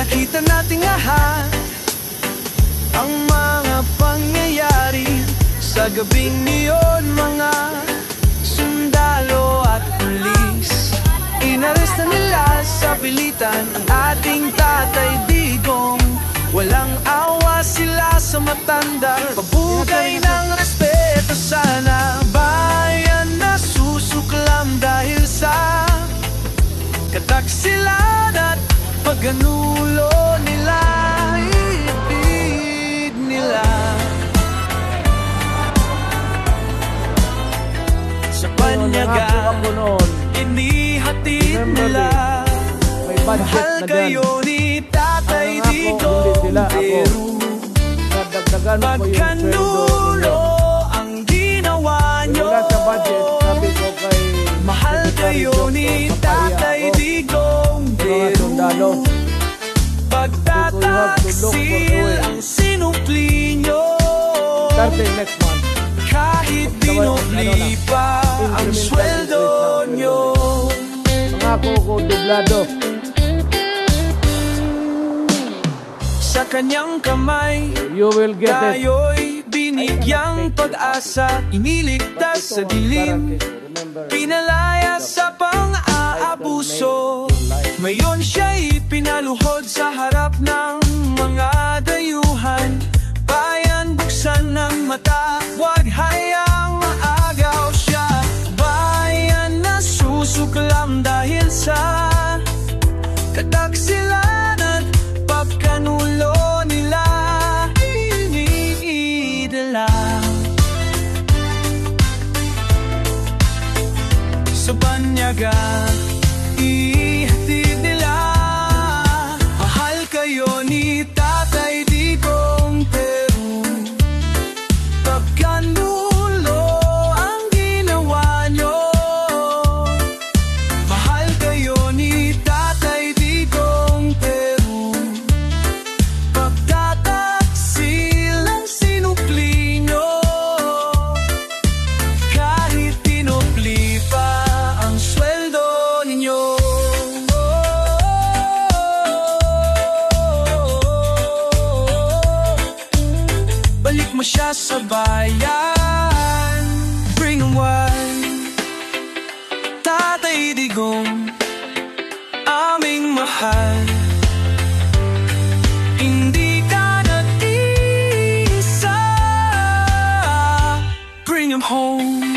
Nakita nating lahat ang mga pangyayari sa gabing niyon. Mga sundalo at pulis, inaresta nila sa pilitan ang ating Tatay Digong. Walang awa sila sa matanda, pabugay ng respeto. Sana bayan na susuklam dahil sa kataksilan at pagganulo nila. Ibig nila sa panyaga, inihatid nila. Mahal kayo ni Tatay Digong, pero pagkanulo ang ginawa nyo. Mahal kayo ni Tatay Digong, pero pagtataksil ang sinupli nyo. Kahit dinupli pa ang sweldo nyo. Mga koko dublado. Sa kanyang kamay, you will get tayo'y binigyang pag-asa. Iniligtas sa dilim, pinalaya sa pang-aabuso. Ngayon siya'y pinaluhod sa harap ng mga dayuhan. Bayan, buksan ng mata, huwag hayaang maagaw siya. Bayan na susuklam dahil sa kataksilan at pagkanulo nila. Iniidala sa banyaga, ihatid nila. Mahal kayo ni Tatay Digong, pero pagkanulo ang ginawa nyo. Mahal kayo ni Tatay Digong, pero pagtataksil ang sinupli nyo. Kahit tinupli pa ang sweldo ninyo. Balik mo siya sa bayan, bring him one. Tatay Digong, aming mahal, hindi ka nag-iisa. Bring him home.